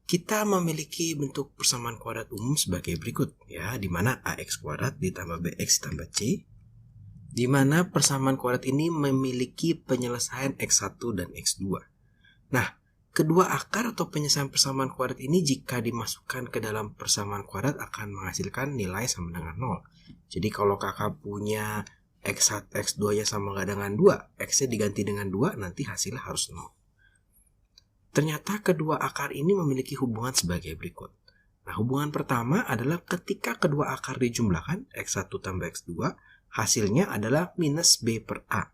Kita memiliki bentuk persamaan kuadrat umum sebagai berikut, ya, di mana ax kuadrat ditambah bx ditambah c, di mana persamaan kuadrat ini memiliki penyelesaian x1 dan x2. Nah, kedua akar atau penyelesaian persamaan kuadrat ini jika dimasukkan ke dalam persamaan kuadrat akan menghasilkan nilai sama dengan 0. Jadi kalau kakak punya x1, x2-nya sama nggak dengan 2, x-nya diganti dengan 2, nanti hasilnya harus 0. Ternyata kedua akar ini memiliki hubungan sebagai berikut. Nah, hubungan pertama adalah ketika kedua akar dijumlahkan, x1 tambah x2, hasilnya adalah minus b per a.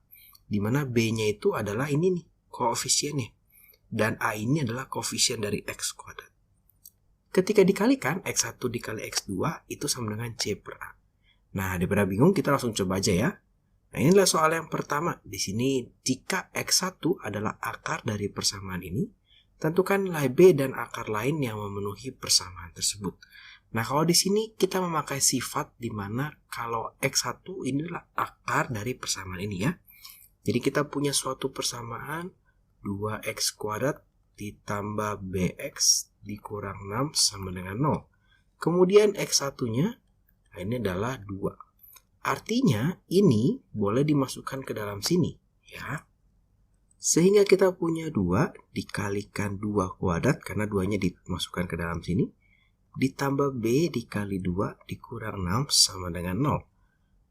Di mana b-nya itu adalah ini nih, koefisiennya. Dan a ini adalah koefisien dari x kuadrat. Ketika dikalikan, x1 dikali x2 itu sama dengan c per a. Nah, daripada bingung, kita langsung coba aja ya. Nah, ini adalah soal yang pertama. Di sini, jika x1 adalah akar dari persamaan ini, tentukan nilai b dan akar lain yang memenuhi persamaan tersebut. Nah, kalau di sini kita memakai sifat di mana kalau x1 ini adalah akar dari persamaan ini ya. Jadi kita punya suatu persamaan 2x kuadrat ditambah bx dikurang 6 sama dengan 0. Kemudian x1-nya ini adalah 2. Artinya ini boleh dimasukkan ke dalam sini ya. Sehingga kita punya 2 dikalikan 2 kuadrat, karena 2-nya dimasukkan ke dalam sini, ditambah b dikali 2 dikurang 6 sama dengan 0.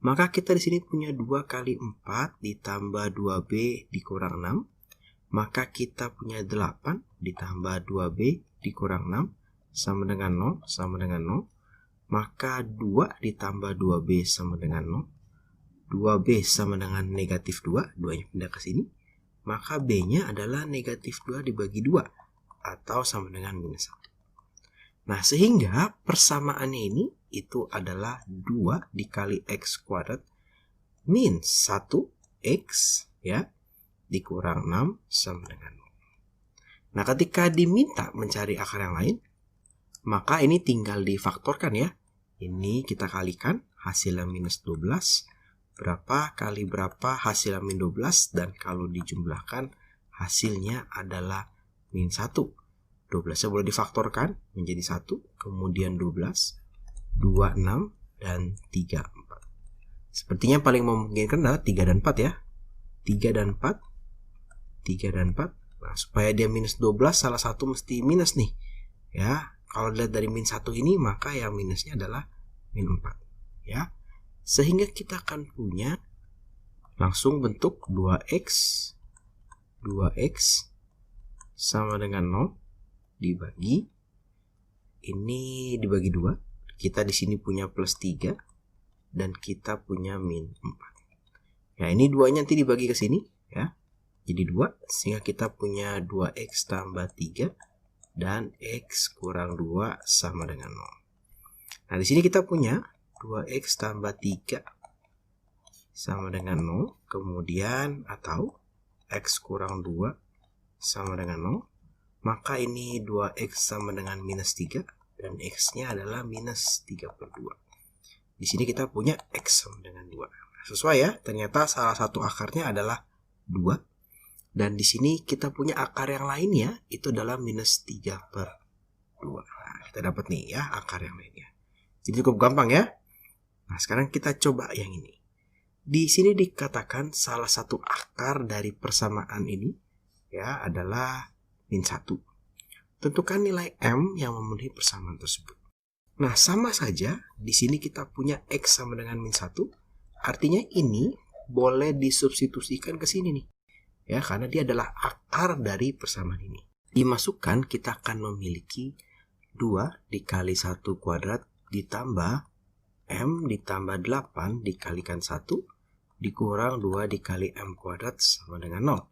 Maka kita di sini punya 2 kali 4 ditambah 2b dikurang 6. Maka kita punya 8 ditambah 2b dikurang 6 sama dengan 0, sama dengan 0. Maka 2 ditambah 2b sama dengan 0. 2b sama dengan negatif 2, 2-nya pindah ke sini. Maka b-nya adalah negatif 2 dibagi 2, atau sama dengan minus 1. Nah, sehingga persamaannya ini itu adalah 2 dikali x kuadrat min 1x ya, dikurang 6 sama dengan 0. Nah, ketika diminta mencari akar yang lain, maka ini tinggal difaktorkan ya. Ini kita kalikan, hasilnya minus 12. Berapa kali berapa hasilnya min 12, dan kalau dijumlahkan hasilnya adalah min 1. 12-nya boleh difaktorkan menjadi 1, kemudian 12, 2, 6, dan 3, 4. Sepertinya paling memungkinkan adalah 3 dan 4 ya. 3 dan 4, 3 dan 4. Nah, supaya dia minus 12, salah satu mesti minus nih. Ya, kalau dilihat dari min 1 ini, maka yang minusnya adalah min 4. Ya. Sehingga kita akan punya langsung bentuk 2x sama dengan 0 dibagi ini dibagi 2. Kita di sini punya plus 3 dan kita punya min 4. Ya, ini 2-nya nanti dibagi ke sini ya. Jadi 2, sehingga kita punya 2x tambah 3 dan x kurang 2 sama dengan 0. Nah, di sini kita punya 2x tambah 3 sama dengan 0, kemudian atau x kurang 2 sama dengan 0, maka ini 2x sama dengan minus 3, dan x-nya adalah minus 3 per 2. Di sini kita punya x sama dengan 2. Sesuai ya, ternyata salah satu akarnya adalah 2, dan di sini kita punya akar yang lainnya, itu adalah minus 3 per 2. Nah, kita dapat nih ya, akar yang lainnya. Jadi cukup gampang ya. Nah, sekarang kita coba yang ini. Di sini dikatakan salah satu akar dari persamaan ini ya adalah min 1. Tentukan nilai m yang memenuhi persamaan tersebut. Nah, sama saja di sini kita punya x sama dengan min 1. Artinya ini boleh disubstitusikan ke sini nih. Ya, karena dia adalah akar dari persamaan ini. Dimasukkan, kita akan memiliki 2 dikali 1 kuadrat ditambah m ditambah 8 dikalikan 1 dikurang 2 dikali m kuadrat sama dengan 0.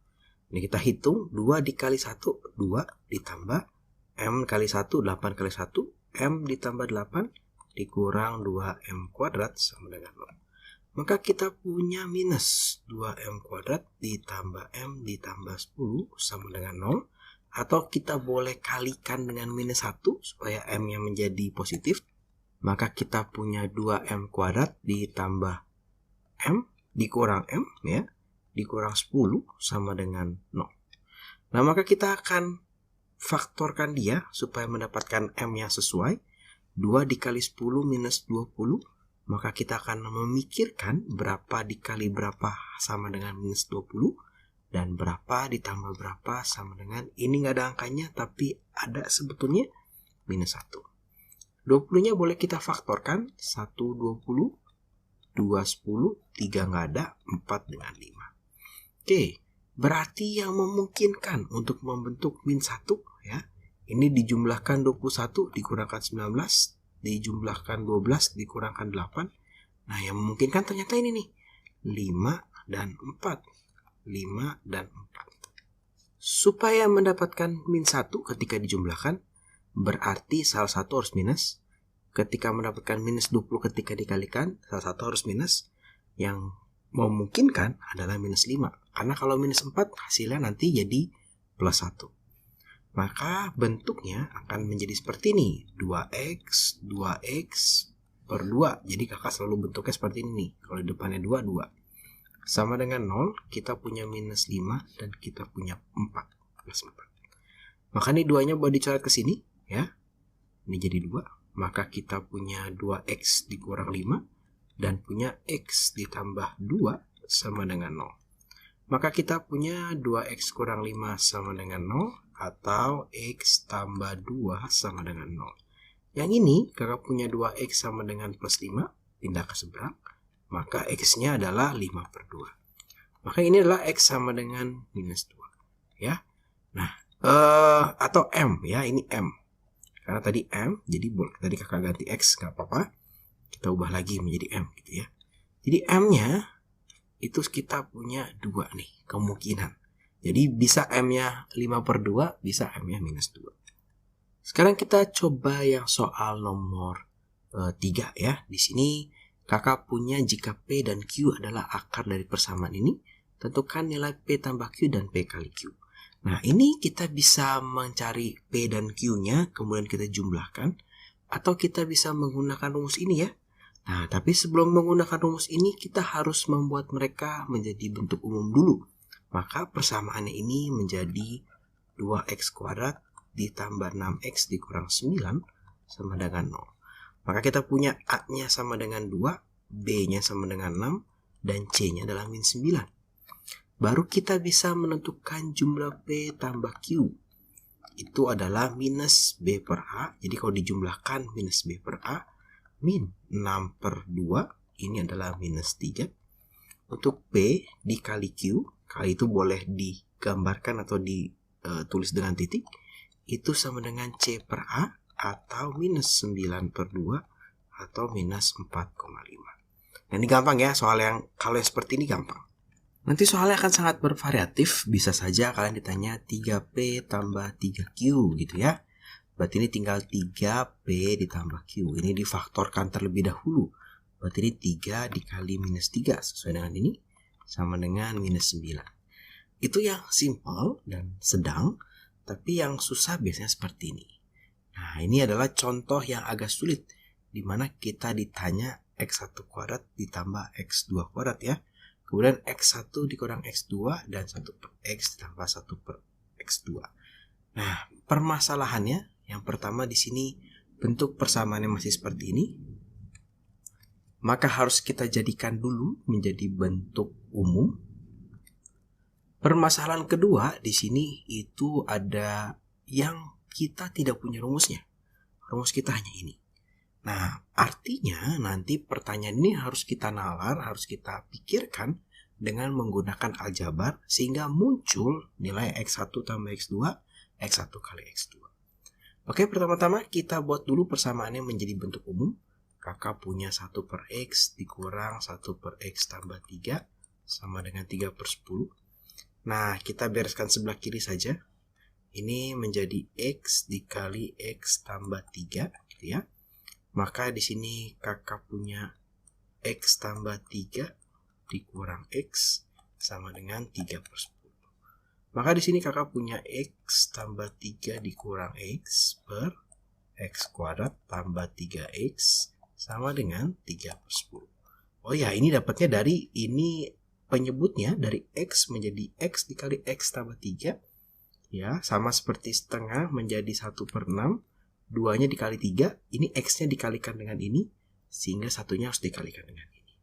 Ini kita hitung, 2 dikali 1, 2 ditambah m kali 1, 8 kali 1, m ditambah 8 dikurang 2m kuadrat sama dengan 0. Maka kita punya minus 2m kuadrat ditambah m ditambah 10 sama dengan 0. Atau kita boleh kalikan dengan minus 1 supaya m-nya menjadi positif. Maka kita punya 2m kuadrat ditambah m dikurang m ya, dikurang 10 sama dengan 0. Nah, maka kita akan faktorkan dia supaya mendapatkan M yang sesuai. 2 dikali 10 minus 20. Maka kita akan memikirkan berapa dikali berapa sama dengan minus 20. Dan berapa ditambah berapa sama dengan, ini nggak ada angkanya tapi ada sebetulnya, minus 1. 20-nya boleh kita faktorkan. 1, 20. 2, 10. 3 nggak ada. 4 dengan 5. Oke. Berarti yang memungkinkan untuk membentuk min 1 ya. Ini dijumlahkan 21 dikurangkan 19, dijumlahkan 12 dikurangkan 8. Nah, yang memungkinkan ternyata ini nih. 5 dan 4. 5 dan 4. Supaya mendapatkan min 1 ketika dijumlahkan, berarti salah satu harus minus. Ketika mendapatkan minus 20 ketika dikalikan, salah satu harus minus. Yang memungkinkan adalah minus 5. Karena kalau minus 4 hasilnya nanti jadi plus 1. Maka bentuknya akan menjadi seperti ini. 2x per 2. Jadi kakak selalu bentuknya seperti ini nih. Kalau di depannya 2, 2. Sama dengan 0, kita punya minus 5 dan kita punya 4. Plus 4. Maka ini 2-nya boleh dicoret ke sini. Ya. Ini jadi 2. Maka kita punya 2x dikurang 5. Dan punya x ditambah 2 sama dengan 0. Maka kita punya 2x kurang 5 sama dengan 0. Atau x tambah 2 sama dengan 0. Yang ini kakak punya 2x sama dengan plus 5. Pindah ke seberang. Maka x-nya adalah 5 per 2. Maka ini adalah x sama dengan minus 2. Ya. Nah, atau m ya. Ini m. Karena tadi m. Jadi tadi kakak ganti x. Gak apa-apa. Kita ubah lagi menjadi M gitu ya. Jadi M-nya itu kita punya 2 nih kemungkinan. Jadi bisa M-nya 5 per 2, bisa M-nya minus 2. Sekarang kita coba yang soal nomor 3 ya. Di sini kakak punya jika P dan Q adalah akar dari persamaan ini, tentukan nilai P tambah Q dan P kali Q. Nah, ini kita bisa mencari P dan Q-nya, kemudian kita jumlahkan. Atau kita bisa menggunakan rumus ini ya. Nah, tapi sebelum menggunakan rumus ini, kita harus membuat mereka menjadi bentuk umum dulu. Maka persamaannya ini menjadi 2x kuadrat ditambah 6x dikurang 9 sama dengan 0. Maka kita punya A-nya sama dengan 2, B-nya sama dengan 6, dan C-nya adalah min 9. Baru kita bisa menentukan jumlah P tambah Q. Itu adalah minus B per A. Jadi kalau dijumlahkan minus B per A, min 6 per 2, ini adalah minus 3. Untuk P dikali Q, kali itu boleh digambarkan atau ditulis dengan titik, itu sama dengan C per A, atau minus 9 per 2, atau minus 4,5. Nah, ini gampang ya, soal yang kalau yang seperti ini gampang. Nanti soalnya akan sangat bervariatif, bisa saja kalian ditanya 3P tambah 3Q gitu ya. Berarti ini tinggal 3P ditambah Q. Ini difaktorkan terlebih dahulu. Berarti ini 3 dikali minus 3. Sesuai dengan ini. Sama dengan minus 9. Itu yang simple dan sedang. Tapi yang susah biasanya seperti ini. Nah, ini adalah contoh yang agak sulit. Dimana kita ditanya X1 kuadrat ditambah X2 kuadrat ya. Kemudian X1 dikurang X2 dan 1 per X ditambah 1 per X2. Nah, permasalahannya yang pertama di sini bentuk persamaannya masih seperti ini. Maka harus kita jadikan dulu menjadi bentuk umum. Permasalahan kedua di sini itu ada yang kita tidak punya rumusnya. Rumus kita hanya ini. Nah, artinya nanti pertanyaan ini harus kita nalar, harus kita pikirkan dengan menggunakan aljabar sehingga muncul nilai X1 tambah X2, X1 kali X2. Oke, pertama-tama kita buat dulu persamaannya menjadi bentuk umum. Kakak punya 1 per X dikurang 1 per X tambah 3 sama dengan 3 per 10. Nah, kita bereskan sebelah kiri saja. Ini menjadi X dikali X tambah 3 gitu ya. Maka di sini kakak punya X tambah 3 dikurang X sama dengan 3 per 10. Maka di sini kakak punya X tambah 3 dikurang X per X kuadrat tambah 3X sama dengan 3 per 10. Oh ya, ini dapatnya dari ini penyebutnya dari X menjadi X dikali X tambah 3. Ya, sama seperti setengah menjadi 1/6. 2-nya dikali 3. Ini X-nya dikalikan dengan ini. Sehingga satunya harus dikalikan dengan ini.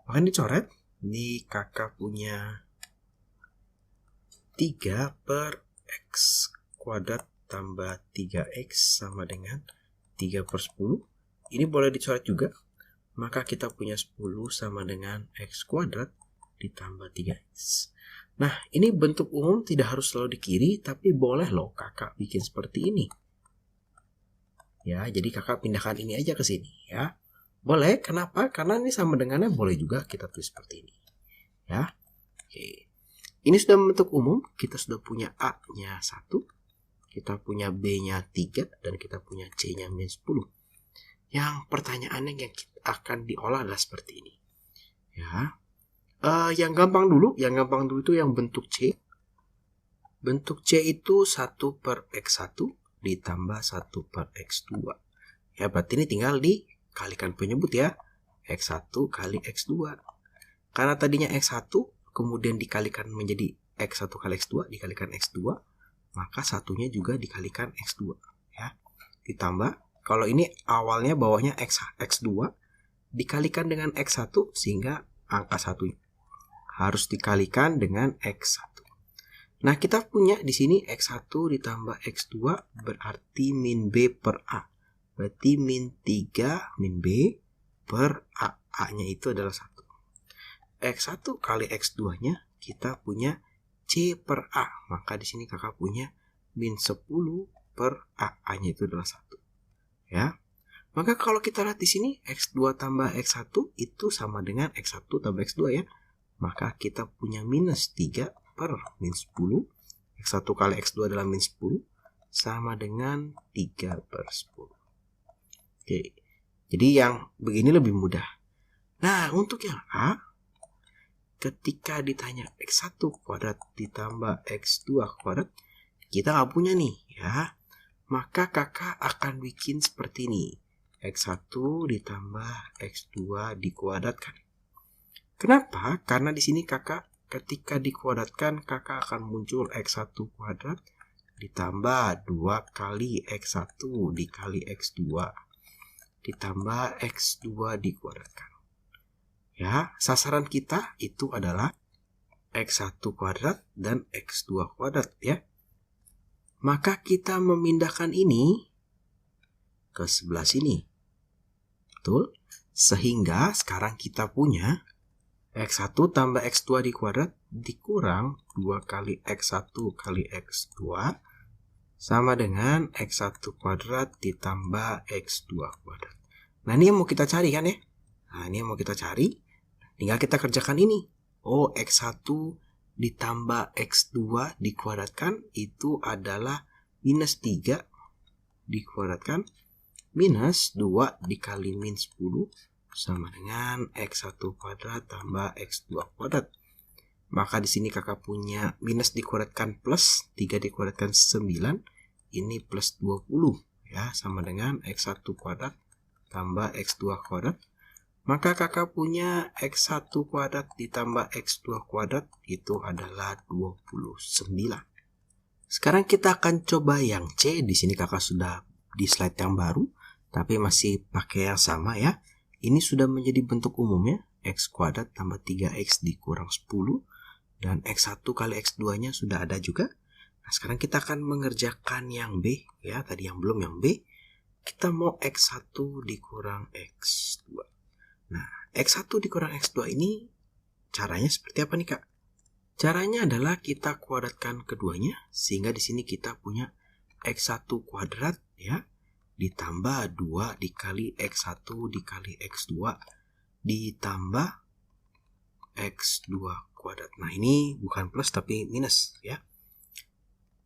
Maka dicoret. Ini kakak punya 3 per X kuadrat tambah 3X sama dengan 3/10. Ini boleh dicoret juga. Maka kita punya 10 sama dengan X kuadrat ditambah 3X. Nah, ini bentuk umum tidak harus selalu di kiri, tapi boleh loh kakak bikin seperti ini. Ya, jadi kakak pindahkan ini aja ke sini ya. Boleh, kenapa? Karena ini sama dengannya boleh juga kita tulis seperti ini. Ya. Oke. Ini sudah membentuk umum, kita sudah punya A-nya 1, kita punya B-nya 3, dan kita punya C-nya -10. Yang pertanyaannya yang akan diolah adalah seperti ini. Ya. Yang gampang dulu itu yang bentuk C. Bentuk C itu 1 per X1 ditambah 1 per X2. Ya, berarti ini tinggal dikalikan penyebut ya. X1 kali X2. Karena tadinya X1, kemudian dikalikan menjadi X1 kali X2, dikalikan X2, maka satunya juga dikalikan X2. Ya. Ditambah, kalau ini awalnya bawahnya X2, dikalikan dengan X1, sehingga angka 1 harus dikalikan dengan X1. Nah, kita punya di sini X1 ditambah X2 berarti min B per A. Berarti min 3 min B per A. A-nya itu adalah 1. X1 kali X2-nya kita punya C per A. Maka di sini kakak punya min 10 per A. A-nya itu adalah 1. Ya. Maka kalau kita lihat di sini X2 tambah X1 itu sama dengan X1 tambah X2 ya. Maka kita punya minus 3 per min 10. X1 kali X2 adalah min 10. Sama dengan 3/10. Oke. Jadi yang begini lebih mudah. Nah, untuk yang A, ketika ditanya X1 kuadrat ditambah X2 kuadrat, kita nggak punya nih ya. Maka kakak akan bikin seperti ini. X1 ditambah X2 dikuadratkan. Kenapa? Karena di sini kakak ketika dikuadratkan kakak akan muncul X1 kuadrat ditambah 2 kali X1 dikali X2 ditambah X2 dikuadratkan. Ya, sasaran kita itu adalah X1 kuadrat dan X2 kuadrat ya. Maka kita memindahkan ini ke sebelah sini. Betul? Sehingga sekarang kita punya X1 tambah X2 dikuadrat dikurang 2 kali X1 kali X2 sama dengan X1 kuadrat ditambah X2 kuadrat. Nah, ini yang mau kita cari kan ya? Nah, ini yang mau kita cari. Tinggal kita kerjakan ini. Oh, X1 ditambah X2 dikuadratkan itu adalah minus 3 dikuadratkan minus 2 dikali min 10 sama dengan X1 kuadrat tambah X2 kuadrat. Maka di sini kakak punya minus dikuadratkan plus 3 dikuadratkan 9. Ini plus 20 ya, sama dengan X1 kuadrat tambah X2 kuadrat. Maka kakak punya X1 kuadrat ditambah X2 kuadrat itu adalah 29. Sekarang kita akan coba yang C. Di sini kakak sudah di slide yang baru, tapi masih pakai yang sama ya. Ini sudah menjadi bentuk umumnya, X kuadrat tambah 3X dikurang 10. Dan X1 kali X2 nya sudah ada juga. Nah, sekarang kita akan mengerjakan yang B ya. Tadi yang belum, yang B. Kita mau X1 dikurang X2. Nah, X1 dikurang X2 ini caranya seperti apa nih kak? Caranya adalah kita kuadratkan keduanya. Sehingga di sini kita punya X1 kuadrat ya. Ditambah 2 dikali X1 dikali X2 ditambah X2 kuadrat. Nah, ini bukan plus tapi minus ya.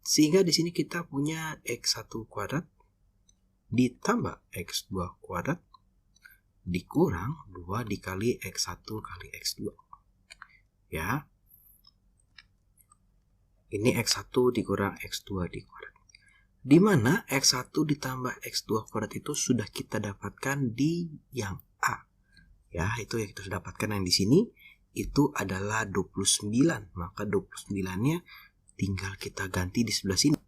Sehingga di sini kita punya X1 kuadrat ditambah X2 kuadrat dikurang 2 dikali X1 kali X2. Ya. Ini X1 dikurang X2 dikuadrat. Di mana X1 ditambah X2 kuadrat itu sudah kita dapatkan di yang A. Ya, itu yang kita sudah dapatkan yang di sini itu adalah 29. Maka 29-nya tinggal kita ganti di sebelah sini.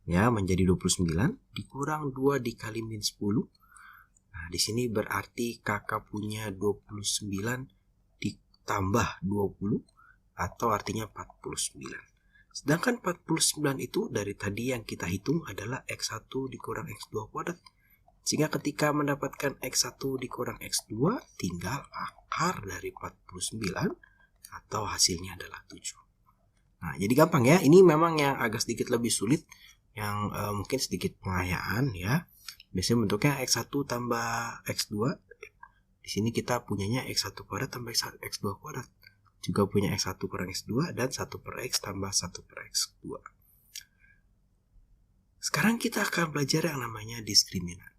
Ya, menjadi 29 dikurang 2 dikali min 10. Nah, di sini berarti kakak punya 29 ditambah 20 atau artinya 49. Sedangkan 49 itu dari tadi yang kita hitung adalah X1 dikurang X2 kuadrat. Sehingga ketika mendapatkan X1 dikurang X2 tinggal akar dari 49 atau hasilnya adalah 7. Nah, jadi gampang ya. Ini memang yang agak sedikit lebih sulit, yang mungkin sedikit pengayaan ya. Biasanya bentuknya X1 tambah X2. Di sini kita punyanya X1 kuadrat tambah X2 kuadrat. Juga punya X1 kurang X2 dan 1 per X tambah 1 per X2. Sekarang kita akan belajar yang namanya diskriminan.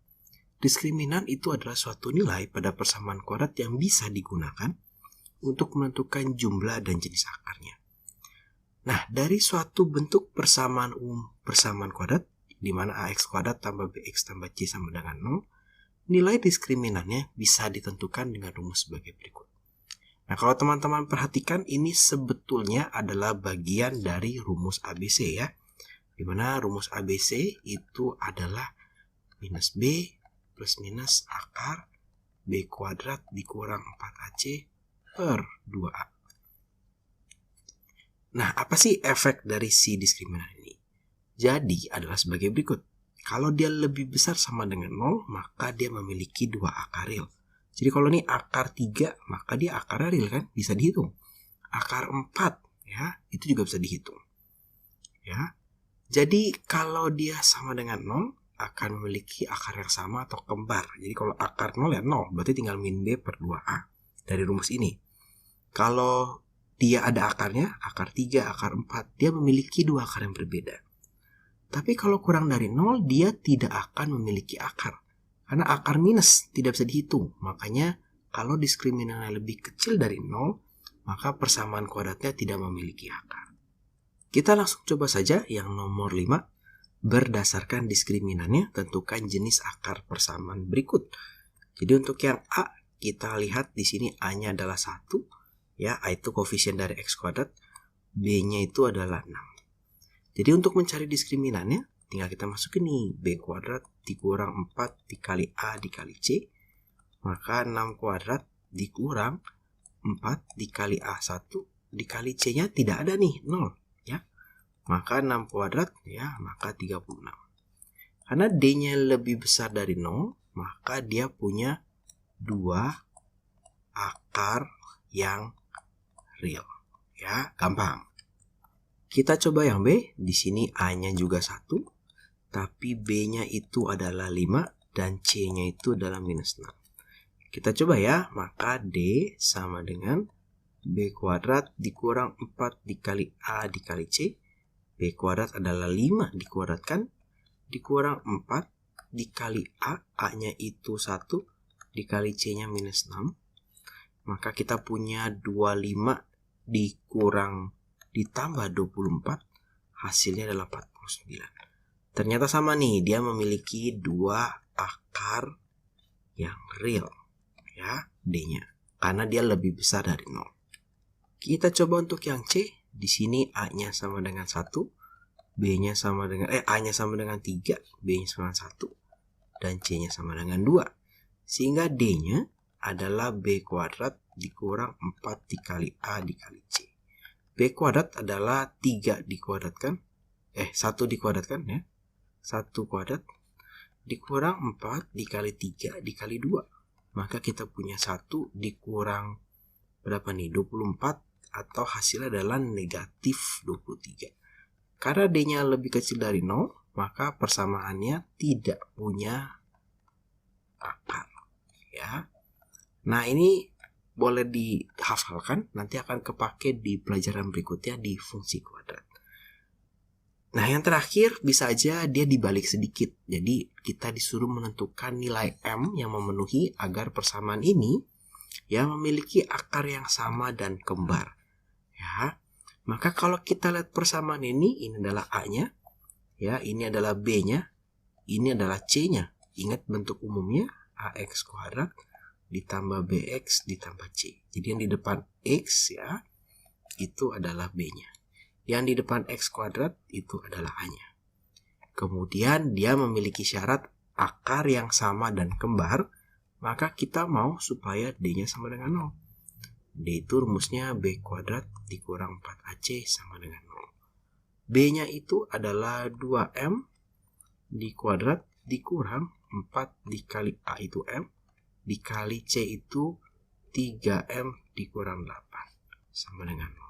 Diskriminan itu adalah suatu nilai pada persamaan kuadrat yang bisa digunakan untuk menentukan jumlah dan jenis akarnya. Nah, dari suatu bentuk persamaan umum persamaan kuadrat, di mana AX kuadrat tambah BX tambah C sama dengan 0, nilai diskriminannya bisa ditentukan dengan rumus sebagai berikut. Nah, kalau teman-teman perhatikan, ini sebetulnya adalah bagian dari rumus ABC ya. Di mana rumus ABC itu adalah minus B plus minus akar B kuadrat dikurang 4AC per 2A. Nah, apa sih efek dari si diskriminan ini? Jadi, adalah sebagai berikut. Kalau dia lebih besar sama dengan 0, maka dia memiliki 2 akar real. Jadi kalau ini akar 3, maka dia akar real kan? Bisa dihitung. Akar 4, ya, itu juga bisa dihitung. Ya. Jadi kalau dia sama dengan 0, akan memiliki akar yang sama atau kembar. Jadi kalau akar 0 ya 0, berarti tinggal min B per 2A dari rumus ini. Kalau dia ada akarnya, akar 3, akar 4, dia memiliki 2 akar yang berbeda. Tapi kalau kurang dari 0, dia tidak akan memiliki akar. Karena akar minus tidak bisa dihitung. Makanya kalau diskriminannya lebih kecil dari 0, maka persamaan kuadratnya tidak memiliki akar. Kita langsung coba saja yang nomor 5. Berdasarkan diskriminannya, tentukan jenis akar persamaan berikut. Jadi untuk yang A, kita lihat di sini A-nya adalah 1. Ya, A itu koefisien dari X kuadrat, B-nya itu adalah 6. Jadi untuk mencari diskriminannya, tinggal kita masukin nih, B kuadrat dikurang 4 dikali A dikali C, maka 6 kuadrat dikurang 4 dikali A1 dikali C-nya tidak ada nih, 0. Ya, maka 6 kuadrat, ya, maka 36. Karena D-nya lebih besar dari 0, maka dia punya 2 akar yang real. Ya, gampang. Kita coba yang B. Di sini A-nya juga 1, tapi B-nya itu adalah 5 dan C-nya itu adalah minus 6. Kita coba ya, maka D sama dengan B kuadrat dikurang 4 dikali A dikali C. B kuadrat adalah 5 dikuadratkan, dikurang 4 dikali A, A-nya itu 1, dikali C-nya minus 6. Maka kita punya 25 dikurang ditambah 24, hasilnya adalah 49. Ternyata sama nih, dia memiliki 2 akar yang real, ya, D-nya, karena dia lebih besar dari 0. Kita coba untuk yang C. Di sini A-nya sama dengan 1, B-nya sama dengan A-nya sama dengan 3, B-nya sama dengan 1, dan C-nya sama dengan 2. Sehingga D-nya adalah B kuadrat dikurang 4 dikali A dikali C. B kuadrat adalah 3 dikuadratkan, 1 dikuadratkan ya. 1 kuadrat dikurang 4 dikali 3 dikali 2. Maka kita punya 1 dikurang berapa nih? 24, atau hasilnya adalah negatif 23. Karena D-nya lebih kecil dari 0, maka persamaannya tidak punya akar. Ya. Nah, ini boleh dihafalkan, nanti akan kepake di pelajaran berikutnya di fungsi kuadrat. Nah, yang terakhir bisa aja dia dibalik sedikit. Jadi kita disuruh menentukan nilai M yang memenuhi agar persamaan ini yang memiliki akar yang sama dan kembar. Ya, maka kalau kita lihat persamaan ini adalah A-nya, ya, ini adalah B-nya, ini adalah C-nya. Ingat bentuk umumnya AX kuadrat ditambah BX ditambah C. Jadi yang di depan X ya, itu adalah B-nya. Yang di depan X kuadrat itu adalah A-nya. Kemudian dia memiliki syarat akar yang sama dan kembar, maka kita mau supaya D-nya sama dengan 0. D itu rumusnya B kuadrat dikurang 4AC sama dengan 0. B-nya itu adalah 2M di kuadrat dikurang 4 dikali A itu M, dikali C itu 3M dikurang 8 sama dengan 0.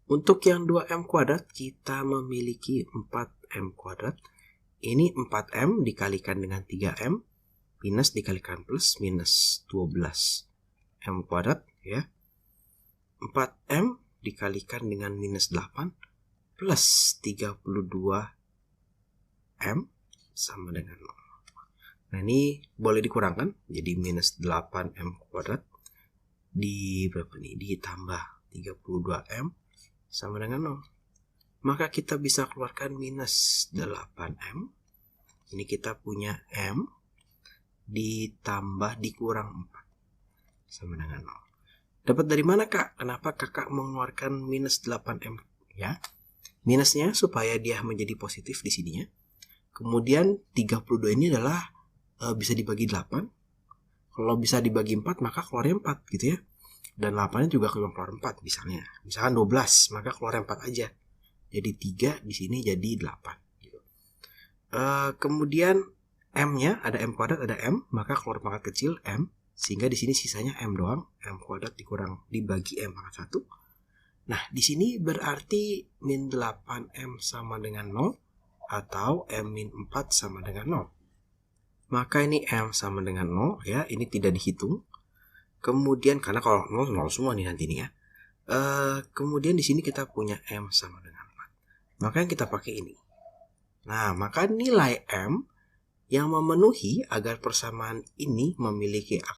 Untuk yang 2M kuadrat kita memiliki 4M kuadrat. Ini 4M dikalikan dengan 3M minus dikalikan plus minus 12M kuadrat ya. 4M dikalikan dengan minus 8 plus 32M sama dengan 0. Nah ini boleh dikurangkan jadi minus 8M kuadrat di berapa nih? Ditambah 32M sama dengan 0. Maka kita bisa keluarkan minus 8M. Ini kita punya M ditambah dikurang 4 sama dengan 0. Dapat dari mana kak? Kenapa kakak mengeluarkan minus 8M? Ya, minusnya supaya dia menjadi positif di sininya. Kemudian 32 ini adalah bisa dibagi 8. Kalau bisa dibagi 4 maka keluarnya 4 gitu ya. Dan 8-nya juga keluar 4 misalnya. Misalkan 12 maka keluar 4 aja. Jadi 3 di sini jadi 8 gitu. Kemudian M-nya ada M kuadrat ada M, maka keluar pangkat kecil M, sehingga di sini sisanya M doang. M kuadrat dikurang dibagi M pangkat 1. Nah, di sini berarti min 8M sama dengan 0 atau M min 4 sama dengan 0. Maka ini M sama dengan 0 ya, ini tidak dihitung. Kemudian karena kalau 0 semua nih nanti nih ya. Kemudian di sini kita punya M sama dengan 4. Maka yang kita pakai ini. Nah, maka nilai M yang memenuhi agar persamaan ini memiliki